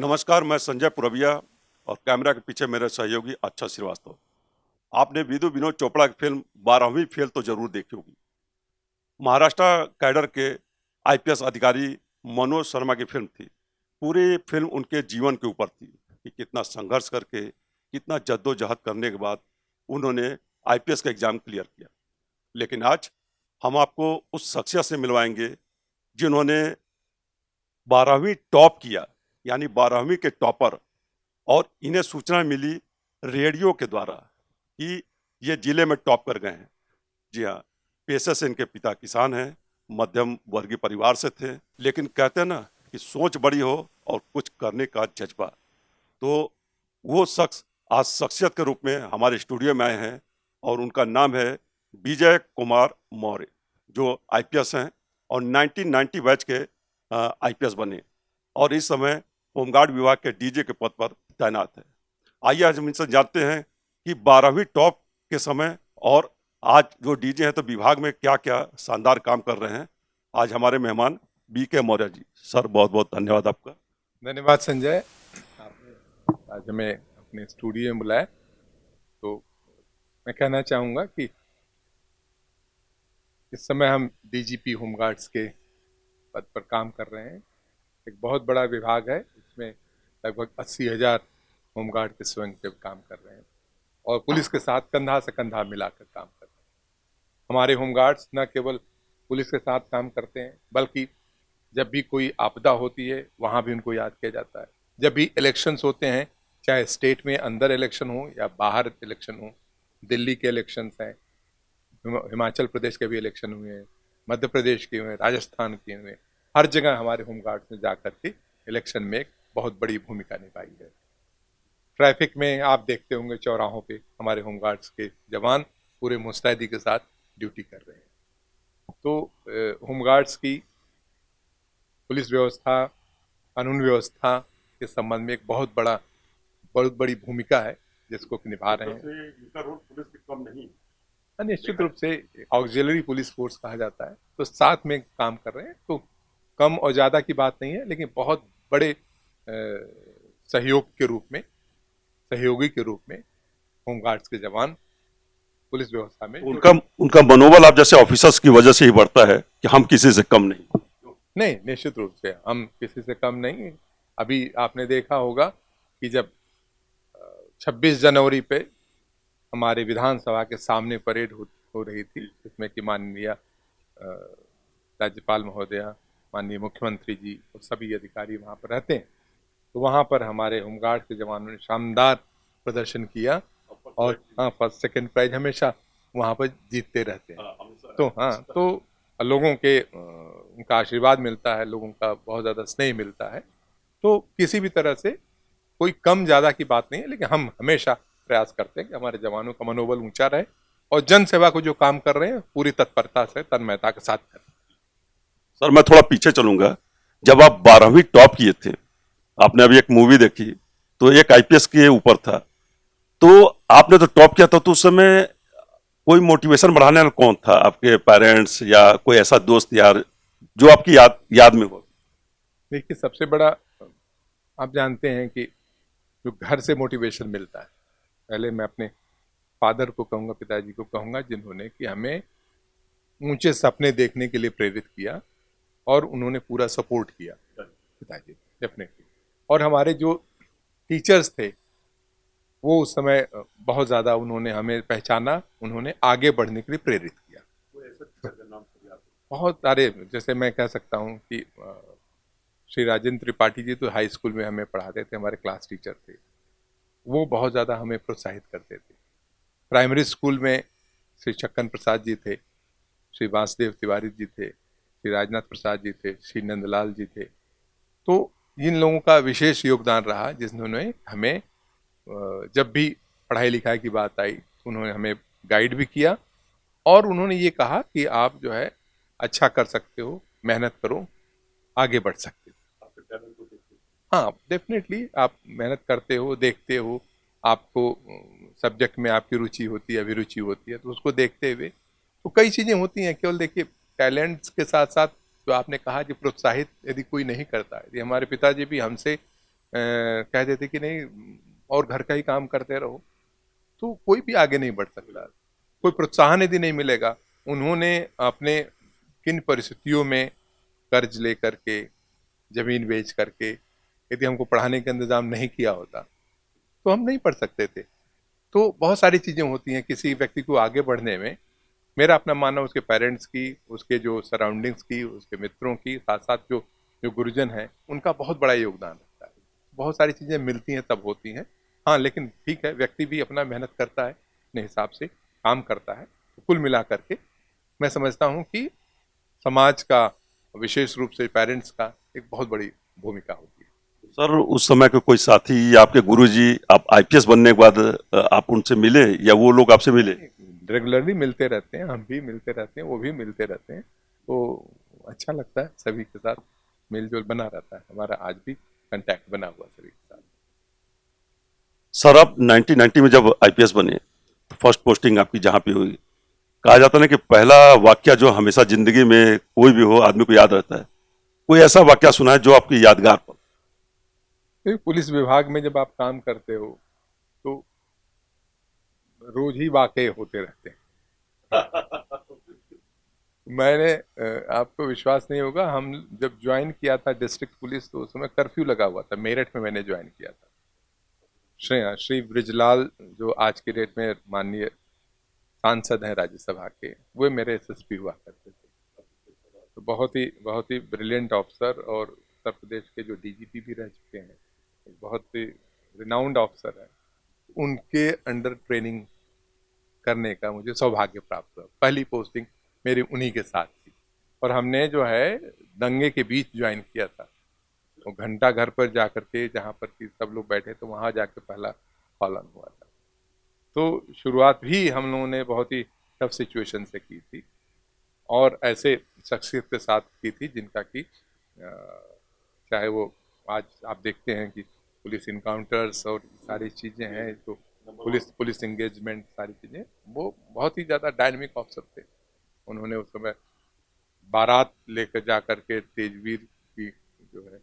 नमस्कार, मैं संजय पुरविया और कैमरा के पीछे मेरे सहयोगी अच्छा श्रीवास्तव। आपने विधु विनोद चोपड़ा की फिल्म 12वीं फेल तो जरूर देखी होगी। महाराष्ट्र कैडर के आईपीएस अधिकारी मनोज शर्मा की फिल्म थी। पूरी फिल्म उनके जीवन के ऊपर थी कि कितना संघर्ष करके, कितना जद्दोजहद करने के बाद उन्होंने आईपीएस का एग्जाम क्लियर किया। लेकिन आज हम आपको उस शख्सियत से मिलवाएंगे जिन्होंने 12वीं टॉप किया, यानी 12वीं के टॉपर। और इन्हें सूचना मिली रेडियो के द्वारा कि ये जिले में टॉप कर गए हैं। जी हाँ, पेशे से इनके पिता किसान हैं, मध्यम वर्गीय परिवार से थे, लेकिन कहते हैं ना कि सोच बड़ी हो और कुछ करने का जज्बा। तो वो शख्स आज शख्सियत के रूप में हमारे स्टूडियो में आए हैं और उनका नाम है विजय कुमार मौर्य, जो आईपीएस हैं और 1990 बैच के आईपीएस बने और इस समय होमगार्ड विभाग के डीजे के पद पर तैनात है। आइए आज हम इनसे जानते हैं कि 12वीं टॉप के समय और आज जो डीजे हैं तो विभाग में क्या क्या शानदार काम कर रहे हैं। आज हमारे मेहमान बीके मौर्य जी। सर, बहुत बहुत धन्यवाद आपका। धन्यवाद संजय, आपने आज हमें अपने स्टूडियो में बुलाया। तो मैं कहना चाहूँगा कि इस समय हम डीजीपी होमगार्ड्स के पद पर काम कर रहे हैं। एक बहुत बड़ा विभाग है, इसमें लगभग 80,000 होमगार्ड के स्वयं पे काम कर रहे हैं और पुलिस के साथ कंधा से कंधा मिलाकर काम कर रहे हैं। हमारे होमगार्ड्स न केवल पुलिस के साथ काम करते हैं, बल्कि जब भी कोई आपदा होती है वहाँ भी उनको याद किया जाता है। जब भी इलेक्शंस होते हैं, चाहे स्टेट में अंदर इलेक्शन हो या बाहर इलेक्शन हो, दिल्ली के इलेक्शंस हैं, हिमाचल प्रदेश के भी इलेक्शन हुए हैं, मध्य प्रदेश के हुए, राजस्थान के हुए, हर जगह हमारे होमगार्ड्स ने जाकर के इलेक्शन में एक बहुत बड़ी भूमिका निभाई है। ट्रैफिक में आप देखते होंगे चौराहों पे हमारे होमगार्ड्स के जवान पूरे मुस्तैदी के साथ ड्यूटी कर रहे हैं। तो होमगार्ड्स की पुलिस व्यवस्था, कानून व्यवस्था के संबंध में एक बहुत बड़ी भूमिका है जिसको कि निभा रहे हैं। इनका रोल पुलिस से कम नहीं। निश्चित रूप से ऑक्सिलरी पुलिस फोर्स कहा जाता है, तो साथ में काम कर रहे हैं। तो कम और ज़्यादा की बात नहीं है, लेकिन बहुत बड़े सहयोगी के रूप में होमगार्ड्स के जवान पुलिस व्यवस्था में उनका उनका मनोबल आप जैसे ऑफिसर्स की वजह से ही बढ़ता है कि हम किसी से कम नहीं। नहीं, निश्चित रूप से हम किसी से कम नहीं। अभी आपने देखा होगा कि जब 26 जनवरी पे हमारे विधानसभा के सामने परेड हो रही थी, जिसमें कि माननीय राज्यपाल महोदया, माननीय मुख्यमंत्री जी और सभी अधिकारी वहाँ पर रहते हैं, तो वहाँ पर हमारे होमगार्ड के जवानों ने शानदार प्रदर्शन किया और हाँ, फर्स्ट सेकंड प्राइज हमेशा वहाँ पर जीतते रहते हैं। तो हाँ, तो लोगों के उनका आशीर्वाद मिलता है, लोगों का बहुत ज़्यादा स्नेह मिलता है। तो किसी भी तरह से कोई कम ज़्यादा की बात नहीं है, लेकिन हम हमेशा प्रयास करते हैं कि हमारे जवानों का मनोबल ऊंचा रहे और जन सेवा को जो काम कर रहे हैं पूरी तत्परता से, तन्मयता के साथ करें। सर, मैं थोड़ा पीछे चलूंगा। जब आप 12वीं टॉप किए थे, आपने अभी एक मूवी देखी तो एक आईपीएस के ऊपर था, तो आपने तो टॉप किया था, तो उस समय कोई मोटिवेशन बढ़ाने वाला कौन था? आपके पेरेंट्स या कोई ऐसा दोस्त यार जो आपकी याद में हो? देखिए, सबसे बड़ा आप जानते हैं कि जो घर से मोटिवेशन मिलता है, पहले मैं अपने फादर को कहूँगा, पिताजी को कहूँगा, जिन्होंने कि हमें ऊंचे सपने देखने के लिए प्रेरित किया और उन्होंने पूरा सपोर्ट किया, पिताजी डेफिनेटली। और हमारे जो टीचर्स थे वो उस समय बहुत ज़्यादा उन्होंने हमें पहचाना, उन्होंने आगे बढ़ने के लिए प्रेरित किया। बहुत सारे, जैसे मैं कह सकता हूँ कि श्री राजेंद्र त्रिपाठी जी तो हाई स्कूल में हमें पढ़ाते थे, हमारे क्लास टीचर थे। वो बहुत ज़्यादा हमें प्रोत्साहित करते थे। प्राइमरी स्कूल में श्री छक्कन प्रसाद जी थे, श्री वासुदेव तिवारी जी थे, श्री राजनाथ प्रसाद जी थे, श्री नंदलाल जी थे। तो इन लोगों का विशेष योगदान रहा, जिन्होंने हमें जब भी पढ़ाई लिखाई की बात आई उन्होंने हमें गाइड भी किया और उन्होंने ये कहा कि आप जो है अच्छा कर सकते हो, मेहनत करो, आगे बढ़ सकते हो। हाँ, डेफिनेटली आप मेहनत करते हो, देखते हो, आपको सब्जेक्ट में आपकी रुचि होती है, अभिरुचि होती है, तो उसको देखते हुए तो कई चीज़ें होती हैं। केवल देखिए, टैलेंट्स के साथ साथ जो आपने कहा कि प्रोत्साहित यदि कोई नहीं करता है, यदि हमारे पिताजी भी हमसे कह देते कि नहीं और घर का ही काम करते रहो, तो कोई भी आगे नहीं बढ़ सकता, कोई प्रोत्साहन यदि नहीं मिलेगा। उन्होंने अपने किन परिस्थितियों में कर्ज लेकर के, जमीन बेच करके, यदि हमको पढ़ाने का इंतजाम नहीं किया होता तो हम नहीं पढ़ सकते थे। तो बहुत सारी चीजें होती हैं किसी व्यक्ति को आगे बढ़ने में। मेरा अपना मानना उसके पेरेंट्स की, उसके जो सराउंडिंग्स की, उसके मित्रों की, साथ साथ जो जो गुरुजन हैं उनका बहुत बड़ा योगदान रहता है। बहुत सारी चीजें मिलती हैं तब होती हैं। हाँ, लेकिन ठीक है, व्यक्ति भी अपना मेहनत करता है, अपने हिसाब से काम करता है। तो कुल मिला करके मैं समझता हूँ कि समाज का, विशेष रूप से पेरेंट्स का एक बहुत बड़ी भूमिका होती है। सर उस समय के कोई साथी या आपके गुरुजी, आप आईपीएस बनने के बाद आप उनसे मिले या वो लोग आपसे मिले? रेगुलरली मिलते रहते हैं, हम भी मिलते रहते हैं, वो भी मिलते रहते हैं। तो अच्छा लगता है, सभी के साथ मेलजोल बना रहता है। हमारा आज भी कांटेक्ट बना हुआ सभी के साथ। सर आप 1990 में जब आईपीएस बने तो फर्स्ट पोस्टिंग आपकी जहां पे हुई, कहा जाता है ना कि पहला वाक्य जो हमेशा जिंदगी में कोई भी हो आदमी को याद रहता है। कोई ऐसा वाक्य सुना है जो आपकी यादगार पर? तो पुलिस विभाग में जब आप काम करते हो तो रोज ही वाकये होते रहते हैं। मैंने आपको विश्वास नहीं होगा, हम जब ज्वाइन किया था डिस्ट्रिक्ट पुलिस तो उस समय कर्फ्यू लगा हुआ था। मेरठ में मैंने ज्वाइन किया था। श्री ब्रिजलाल जो आज की डेट में माननीय सांसद हैं राज्यसभा के, वो मेरे एसएसपी हुआ करते थे। तो बहुत ही ब्रिलियंट ऑफिसर, और उत्तर प्रदेश के जो डीजीपी भी रह चुके हैं, बहुत ही रिनाउंड ऑफिसर है। उनके अंडर ट्रेनिंग करने का मुझे सौभाग्य प्राप्त हुआ। पहली पोस्टिंग मेरी उन्हीं के साथ थी, और हमने जो है दंगे के बीच ज्वाइन किया था। वो घंटा घर पर जाकर के, जहाँ पर कि सब लोग बैठे तो वहाँ जाकर पहला फॉलन हुआ था। तो शुरुआत भी हम लोगों ने बहुत ही टफ सिचुएशन से की थी, और ऐसे शख्सियत के साथ की थी जिनका कि चाहे वो आज आप देखते हैं कि पुलिस इनकाउंटर्स और सारी चीज़ें हैं, तो पुलिस इंगेजमेंट, सारी चीज़ें, वो बहुत ही ज़्यादा डायनेमिक ऑफिसर थे। उन्होंने उस समय बारात लेकर जा करके तेजवीर की जो है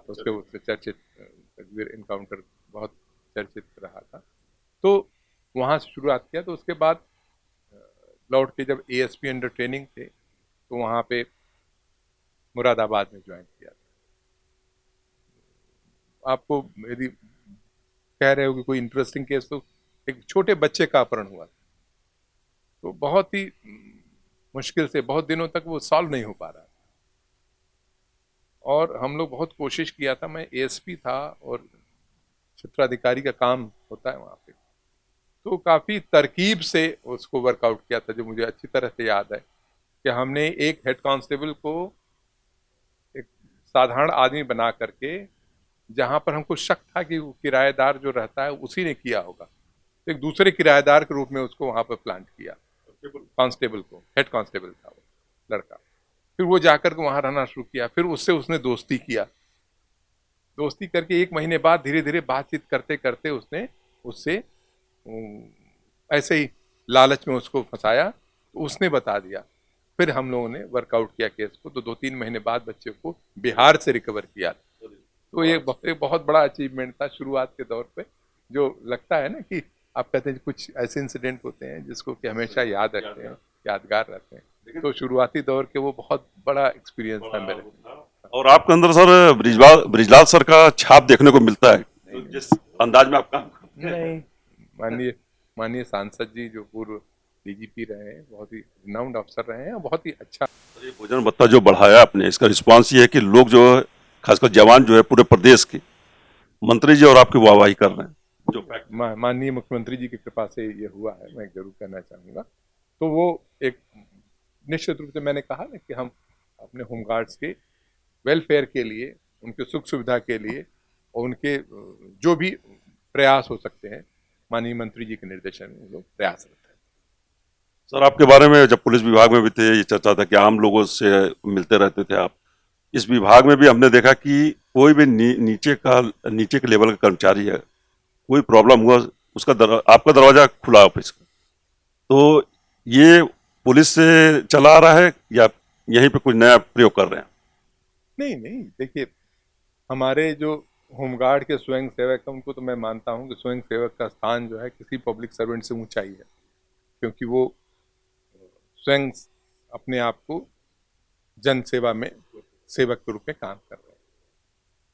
उसके चर्चित तेजवीर इनकाउंटर बहुत चर्चित रहा था। तो वहाँ से शुरुआत किया। तो उसके बाद लौट के जब एएसपी अंडर ट्रेनिंग थे तो वहाँ पे मुरादाबाद में ज्वाइन किया था। आपको यदि कह रहे हो कि कोई इंटरेस्टिंग केस, तो एक छोटे बच्चे का अपहरण हुआ था। तो बहुत ही मुश्किल से, बहुत दिनों तक वो सॉल्व नहीं हो पा रहा था, और हम लोग बहुत कोशिश किया था। मैं एएसपी था और क्षेत्राधिकारी का काम होता है वहाँ पे, तो काफ़ी तरकीब से उसको वर्कआउट किया था। जो मुझे अच्छी तरह से याद है कि हमने एक हेड कांस्टेबल को एक साधारण आदमी बना करके, जहां पर हमको शक था कि वो किराएदार जो रहता है उसी ने किया होगा, तो एक दूसरे किराएदार के रूप में उसको वहां पर प्लांट किया। कांस्टेबल को, हेड कांस्टेबल था वो लड़का। फिर वो जाकर के वहां रहना शुरू किया। फिर उससे उसने दोस्ती किया। दोस्ती करके 1 महीने बाद धीरे धीरे बातचीत करते करते उसने उससे ऐसे ही लालच में उसको फंसाया, तो उसने बता दिया। फिर हम लोगों ने वर्कआउट किया केस को, तो 2-3 महीने बाद बच्चे को बिहार से रिकवर किया। तो ये एक बहुत बड़ा अचीवमेंट था शुरुआत के दौर पे, जो लगता है ना कि आप कहते हैं कुछ ऐसे इंसिडेंट होते हैं जिसको कि हमेशा याद रखते हैं, यादगार रहते हैं। तो शुरुआती दौर के वो बहुत बड़ा एक्सपीरियंस था मेरे। और आपके अंदर सर ब्रिजलाल ब्रिजलाल सर का छाप देखने को मिलता है, तो जिस अंदाज में आप काम करते हैं। नहीं, माननीय माननीय सांसद जी जो पूर्व डीजीपी रहे हैं, बहुत ही रिनाउंड अफसर रहे हैं, और बहुत ही अच्छा। ये भोजन भत्ता जो बढ़ाया आपने, इसका रिस्पांस ये है कि लोग जो है, खासकर जवान जो है पूरे प्रदेश के, मंत्री जी और आपकी वाहवाही कर रहे हैं, जो फैक्ट। माननीय मुख्यमंत्री जी की कृपा से ये हुआ है, मैं जरूर कहना चाहूँगा। तो वो एक निश्चित रूप से, मैंने कहा ना कि हम अपने होमगार्ड्स के वेलफेयर के लिए, उनके सुख सुविधा के लिए, और उनके जो भी प्रयास हो सकते हैं, माननीय मंत्री जी के निर्देशन में लोग प्रयासरत हैं। सर आपके बारे में जब पुलिस विभाग में भी थे, ये चर्चा था कि आम लोगों से मिलते रहते थे आप। इस विभाग में भी हमने देखा कि कोई भी नीचे के लेवल का कर्मचारी है, कोई प्रॉब्लम हुआ, आपका दरवाजा खुला ऑफिस का। तो ये पुलिस से चला आ रहा है या यहीं पे कुछ नया प्रयोग कर रहे हैं? नहीं नहीं, देखिए, हमारे जो होमगार्ड के स्वयं सेवक हैं, उनको तो मैं मानता हूं कि स्वयं सेवक का स्थान जो है किसी पब्लिक सर्वेंट से ऊंचा ही है, क्योंकि वो स्वयं अपने आप को जन सेवा में सेवक के रूप में काम कर रहे हैं।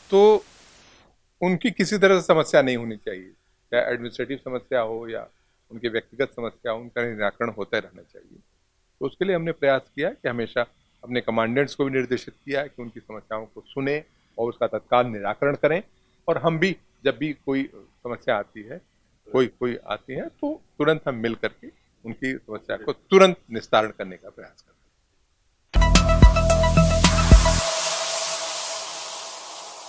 तो उनकी किसी तरह से समस्या नहीं होनी चाहिए, चाहे एडमिनिस्ट्रेटिव समस्या हो या उनकी व्यक्तिगत समस्या हो, उनका निराकरण होता रहना चाहिए। तो उसके लिए हमने प्रयास किया कि हमेशा अपने कमांडेंट्स को भी निर्देशित किया है कि उनकी समस्याओं को सुने और उसका तत्काल निराकरण करें, और हम भी जब भी कोई समस्या आती है, कोई आती है, तो तुरंत हम मिल करके उनकी समस्या को तुरंत निस्तारण करने का प्रयास करें।